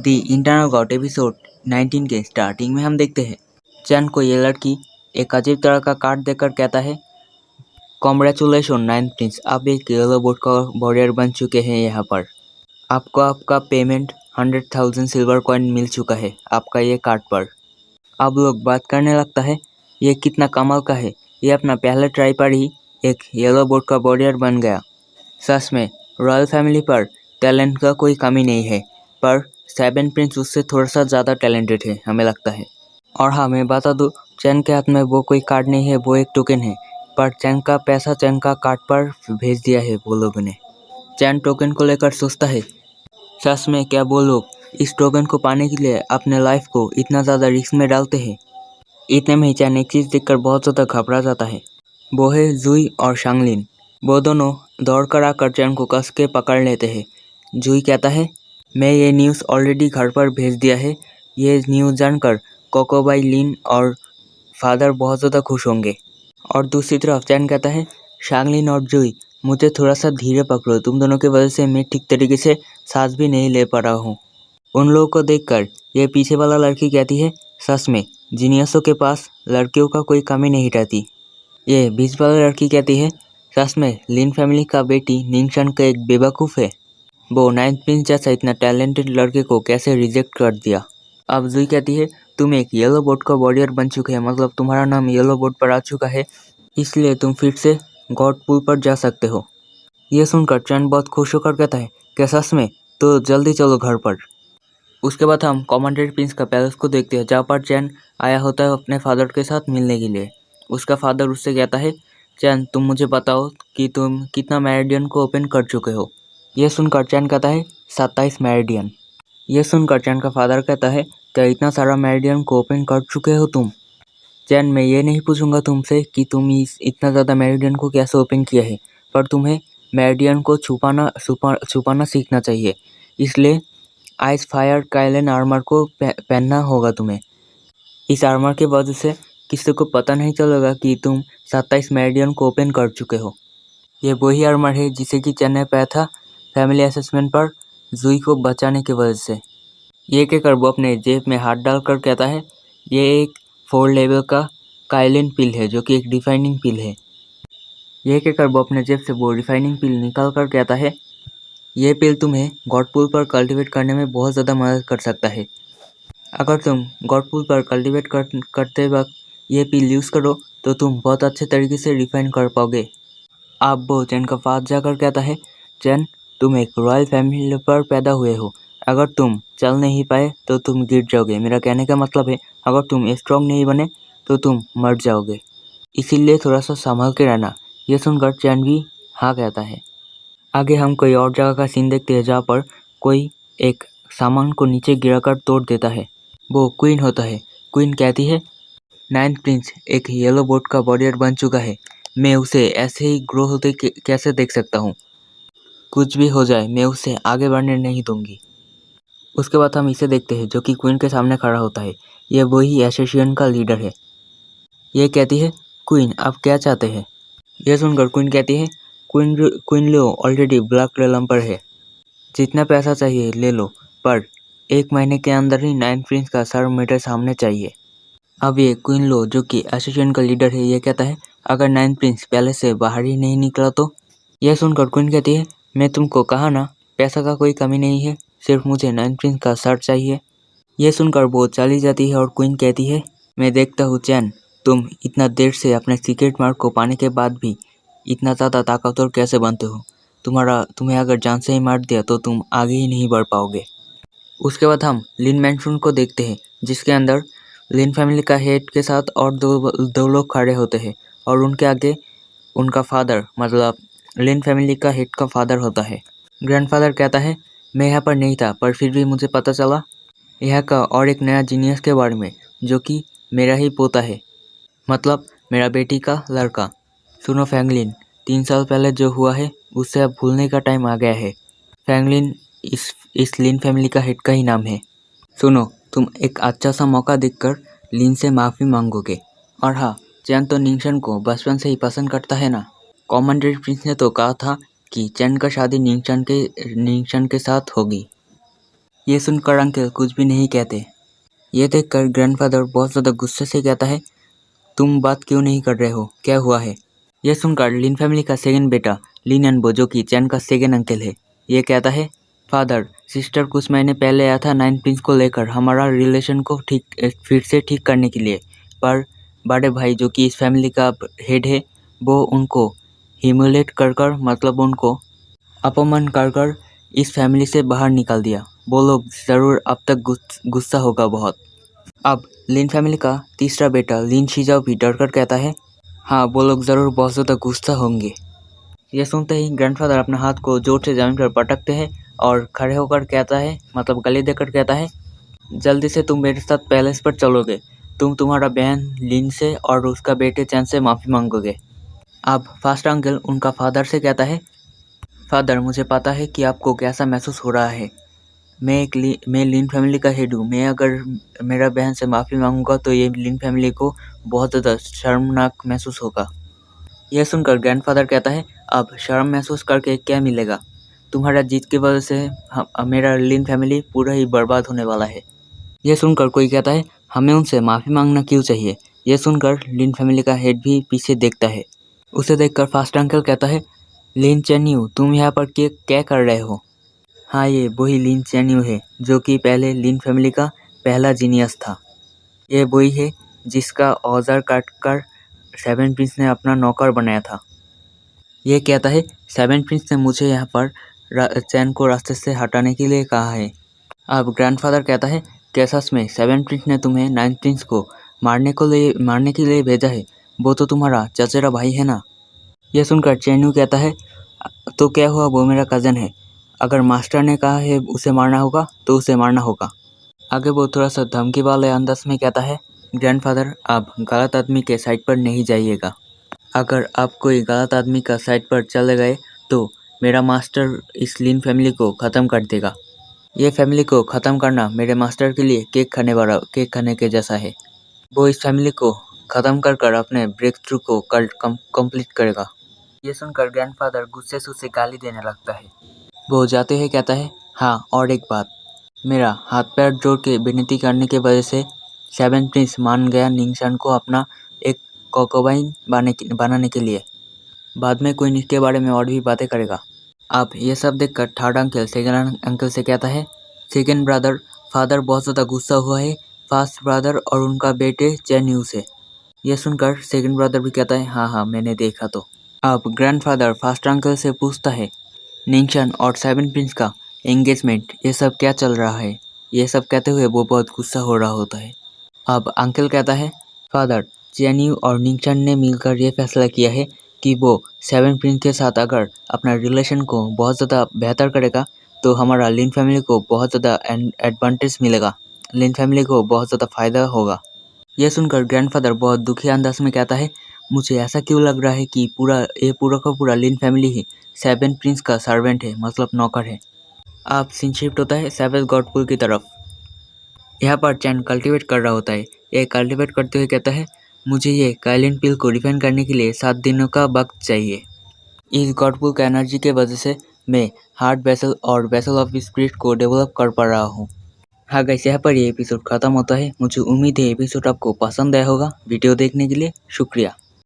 दी internal God episode 19 के starting में हम देखते हैं चैन को ये लड़की एक अजीब तरह का कार्ड देकर कहता है, कॉन्ग्रेचुलेशन नाइन्थ प्रिंस, आप एक येलो बोर्ड का वॉरियर बन चुके हैं। यहाँ पर आपको आपका पेमेंट 100,000 सिल्वर कॉइन मिल चुका है आपका ये कार्ड पर। अब लोग बात करने लगता है ये कितना कमाल का है, ये अपना पहले ट्राई पर ही एक येलो बोर्ड का वॉरियर बन गया। सच में रॉयल फैमिली पर टैलेंट का कोई कमी नहीं है, पर 7 प्रिंस उससे थोड़ा सा ज़्यादा टैलेंटेड है हमें लगता है। और हाँ, मैं बता दूँ, चैन के हाथ में वो कोई कार्ड नहीं है, वो एक टोकन है, पर चैन का पैसा चैन का कार्ड पर भेज दिया है वो लोगों ने। चैन टोकन को लेकर सोचता है, सच में क्या वो लोग इस टोकन को पाने के लिए अपने लाइफ को इतना ज़्यादा रिस्क में डालते हैं। इतने में ही चैन एक चीज़ देखकर बहुत ज़्यादा घबरा जाता है, वो है जुई और शांगलिन। वो दोनों दौड़कर आकर चैन को कस के पकड़ लेते हैं। जुई कहता है, मैं ये न्यूज़ ऑलरेडी घर पर भेज दिया है, ये न्यूज़ जानकर कोकोबाई, लिन और फादर बहुत ज़्यादा खुश होंगे। और दूसरी तरफ चैन कहता है, शांगलिन और जुई, मुझे थोड़ा सा धीरे पकड़ो, तुम दोनों की वजह से मैं ठीक तरीके से सांस भी नहीं ले पा रहा हूँ। उन लोगों को देखकर ये पीछे वाला लड़की कहती है, सच में जीनियसों के पास लड़कियों का कोई कमी नहीं रहती। ये बीच वाला लड़की कहती है, सच में लिन फैमिली का बेटी निंगशन का एक बेवकूफ़ है, वो नाइन्थ प्रिंस जैसा इतना टैलेंटेड लड़के को कैसे रिजेक्ट कर दिया। अब जुई कहती है, तुम एक येलो बोर्ड का वॉरियर बन चुके हैं, मतलब तुम्हारा नाम येलो बोर्ड पर आ चुका है, इसलिए तुम फिर से गॉड पूल पर जा सकते हो। ये सुनकर चैन बहुत खुश होकर कहता है कि सच में, तो जल्दी चलो घर पर। उसके बाद हम कमांडर प्रिंस का पैलेस को देखते हैं, जहाँ पर चैन आया होता है अपने फादर के साथ मिलने के लिए। उसका फादर उससे कहता है, चैन तुम मुझे बताओ कि तुम कितना मेरिडियन को ओपन कर चुके हो। यह सुनकर चैन कहता है, 27 मेरिडियन। यह सुनकर चैन का फादर कहता है, क्या इतना सारा मेरिडियन को ओपन कर चुके हो तुम? चैन, मैं ये नहीं पूछूंगा तुमसे कि तुम इतना ज़्यादा मेरिडियन को कैसे ओपन किया है, पर तुम्हें मेरिडियन को छुपाना सीखना चाहिए। इसलिए आइस फायर काइलन आर्मर को पहनना होगा तुम्हें। इस आर्मर के वजह से किसी को पता नहीं चलेगा कि तुम 27 मेरिडियन को ओपन कर चुके हो। ये वही आर्मर है जिसे कि चैन ने पाया था फैमिली असेसमेंट पर जुई को बचाने की वजह से। ये कहकर वो अपने जेब में हाथ डालकर कहता है, ये एक 4 लेवल का काइलिन पिल है, जो कि एक डिफाइनिंग पिल है। यह कहकर वो अपने जेब से वो डिफाइनिंग पिल निकाल कर कहता है, ये पिल तुम्हें गॉड पूल पर कल्टीवेट करने में बहुत ज़्यादा मदद कर सकता है। अगर तुम गॉड पूल पर कल्टीवेट करते वक्त ये पिल यूज़ करो तो तुम बहुत अच्छे तरीके से रिफाइन कर पाओगे। अब वो चैन का पास जाकर कहता है, चैन तुम एक रॉयल फैमिली पर पैदा हुए हो, अगर तुम चल नहीं पाए तो तुम गिर जाओगे। मेरा कहने का मतलब है, अगर तुम स्ट्रॉन्ग नहीं बने तो तुम मर जाओगे, इसीलिए थोड़ा सा संभल के रहना। ये सुनकर चैन भी हाँ कहता है। आगे हम कोई और जगह का सीन देखते हैं, जहाँ पर कोई एक सामान को नीचे गिराकर तोड़ देता है। वो क्वीन होता है। क्वीन कहती है, नाइन्थ प्रिंस एक येलो बोर्ड का वॉरियर बन चुका है, मैं उसे ऐसे ही ग्रो होते कैसे देख सकता हूँ। कुछ भी हो जाए मैं उसे आगे बढ़ने नहीं दूंगी। उसके बाद हम इसे देखते हैं, जो कि क्वीन के सामने खड़ा होता है। ये वही एसोसिएशन का लीडर है। ये कहती है, क्वीन आप क्या चाहते हैं? यह सुनकर क्वीन कहती है, क्वीन लो ऑलरेडी ब्लैक रेलम पर है, जितना पैसा चाहिए ले लो, पर 1 महीने के अंदर ही नाइन्थ प्रिंस का सर मेरे सामने चाहिए। अब ये क्वीन लो, जो कि एसोसिएशन का लीडर है, ये कहता है, अगर नाइन्थ प्रिंस पहले से बाहर ही नहीं निकला तो? यह सुनकर क्वीन कहती है, मैं तुमको कहा ना, पैसा का कोई कमी नहीं है, सिर्फ मुझे नाइन्थ प्रिंस का सर चाहिए। यह सुनकर वो चली जाती है और क्वीन कहती है, मैं देखता हूँ चैन, तुम इतना देर से अपने सीक्रेट मार्क को पाने के बाद भी इतना ज़्यादा ताकतवर कैसे बनते हो? तुम्हें अगर जान से ही मार दिया तो तुम आगे ही नहीं बढ़ पाओगे। उसके बाद हम लिन मैंशन को देखते हैं, जिसके अंदर लिन फैमिली का हेड के साथ और दो लोग खड़े होते हैं, और उनके आगे उनका फादर, मतलब लिन फैमिली का हेड का फादर होता है। ग्रैंडफादर कहता है, मैं यहाँ पर नहीं था, पर फिर भी मुझे पता चला यहाँ का और एक नया जीनियस के बारे में, जो कि मेरा ही पोता है, मतलब मेरा बेटी का लड़का। सुनो फैंगलिन, 3 साल पहले जो हुआ है उससे अब भूलने का टाइम आ गया है। फैंगलिन इस लिन फैमिली का हेड का ही नाम है। सुनो, तुम एक अच्छा सा मौका देखकर लिन से माफ़ी मांगोगे। और हाँ, चैन तो निंगशन को बचपन से ही पसंद करता है ना। कॉमनवेल्थ प्रिंस ने तो कहा था कि चैन का शादी निंगशन के साथ होगी। ये सुनकर अंकल कुछ भी नहीं कहते। ये देखकर ग्रैंडफादर बहुत ज़्यादा गुस्से से कहता है, तुम बात क्यों नहीं कर रहे हो, क्या हुआ है? यह सुनकर लिन फैमिली का सेकंड बेटा लिन एनबो, जो कि चैन का सेकंड अंकल है, ये कहता है, फादर सिस्टर कुछ महीने पहले आया था नाइन प्रिंस को लेकर हमारा रिलेशन को फिर से ठीक करने के लिए, पर बड़े भाई जो कि इस फैमिली का हेड है, वो उनको ह्यूमिलेट कर मतलब उनको अपमान कर इस फैमिली से बाहर निकाल दिया। वो लोग ज़रूर अब तक गुस्सा होगा बहुत। अब लिन फैमिली का तीसरा बेटा लिन शीजाओ भी डरकर कहता है, हाँ वो लोग ज़रूर बहुत ज़्यादा गुस्सा होंगे। यह सुनते ही ग्रैंडफादर अपना हाथ को जोर से ज़मीन पर पटकते हैं और खड़े होकर कहता है, मतलब गले देकर कहता है, जल्दी से तुम मेरे साथ पैलेस पर चलोगे, तुम तुम्हारा बहन लिन से और उसका बेटे चैन से माफ़ी मांगोगे। अब फास्ट अंकल उनका फादर से कहता है, फादर मुझे पता है कि आपको कैसा महसूस हो रहा है। मैं लिन फैमिली का हेड हूँ। मैं अगर मेरा बहन से माफ़ी मांगूंगा तो ये लिन फैमिली को बहुत ज़्यादा शर्मनाक महसूस होगा। यह सुनकर ग्रैंडफादर कहता है, अब शर्म महसूस करके क्या मिलेगा? तुम्हारा जीत की वजह से मेरा लिन फैमिली पूरा ही बर्बाद होने वाला है। यह सुनकर कोई कहता है, हमें उनसे माफ़ी मांगना क्यों चाहिए? यह सुनकर लिन फैमिली का हेड भी पीछे देखता है। उसे देखकर फास्ट अंकल कहता है, लिन चैन्यू तुम यहाँ पर क्या कर रहे हो? हाँ ये वही लिन चैन्यू है जो कि पहले लिन फैमिली का पहला जीनियस था। ये वही है जिसका औजार काटकर सेवन प्रिंस ने अपना नौकर बनाया था। ये कहता है, सेवन प्रिंस ने मुझे यहाँ पर चैन को रास्ते से हटाने के लिए कहा है। अब ग्रैंडफादर कहता है, क्या सच में सेवन प्रिंस ने तुम्हें नाइन प्रिंस को मारने के लिए भेजा है? वो तो तुम्हारा चचेरा भाई है ना? यह सुनकर चैन्यू कहता है, तो क्या हुआ, वो मेरा कज़न है। अगर मास्टर ने कहा है उसे मारना होगा तो उसे मारना होगा। आगे वो थोड़ा सा धमकी वाले अंदाज में कहता है, ग्रैंडफादर आप गलत आदमी के साइड पर नहीं जाइएगा। अगर आप कोई गलत आदमी का साइड पर चले गए तो मेरा मास्टर इस लिन फैमिली को ख़त्म कर देगा। ये फैमिली को ख़त्म करना मेरे मास्टर के लिए केक खाने के जैसा है। वो इस फैमिली को ख़त्म कर अपने ब्रेक थ्रू को कंप्लीट करेगा। ये सुनकर ग्रैंडफादर गुस्से से उसे गाली देने लगता है। वो जाते हुए कहता है, हाँ और एक बात, मेरा हाथ पैर जोड़ के विनती करने की वजह से सेवन प्रिंस मान गया निंगशन को अपना एक कोकोबाइन बनाने के लिए। बाद में कोई इसके बारे में और भी बातें करेगा। अब ये सब देखकर थर्ड अंकल सेकंड अंकल से कहता है, सेकंड ब्रदर फादर बहुत ज़्यादा गुस्सा हुआ है फास्ट ब्रदर और उनका बेटे चैन्यू से। यह सुनकर सेकंड ब्रदर भी कहता है, हाँ मैंने देखा तो। अब ग्रैंडफादर फास्ट अंकल से पूछता है, निंगशन और सेवन प्रिंस का एंगेजमेंट ये सब क्या चल रहा है? ये सब कहते हुए वो बहुत गुस्सा हो रहा होता है। अब अंकल कहता है, फादर चैन्यू और निंगशन ने मिलकर ये फैसला किया है कि वो सेवन प्रिंस के साथ अगर अपना रिलेशन को बहुत ज़्यादा बेहतर करेगा तो हमारा लिन फैमिली को बहुत ज़्यादा एडवांटेज मिलेगा, लिन फैमिली को बहुत ज़्यादा फ़ायदा होगा। यह सुनकर ग्रैंडफादर बहुत दुखी अंदाज में कहता है, मुझे ऐसा क्यों लग रहा है कि पूरा का पूरा लिन फैमिली ही सेवन प्रिंस का सर्वेंट है, मतलब नौकर है। अब सीन शिफ्ट होता है सेवेंथ गॉडपुल की तरफ। यहाँ पर चैन कल्टीवेट कर रहा होता है। ये कल्टीवेट करते हुए कहता है, मुझे ये काइलिन पिल को रिफाइन करने के लिए 7 दिनों का वक्त चाहिए। इस गॉडपुल का एनर्जी के वजह से मैं हार्ट वेसल और वेसल ऑफ स्पिरिट को डेवलप कर पा रहा हूँ। हाँ गाइस, यहाँ पर ये एपिसोड खत्म होता है। मुझे उम्मीद है एपिसोड आपको पसंद आया होगा। वीडियो देखने के लिए शुक्रिया।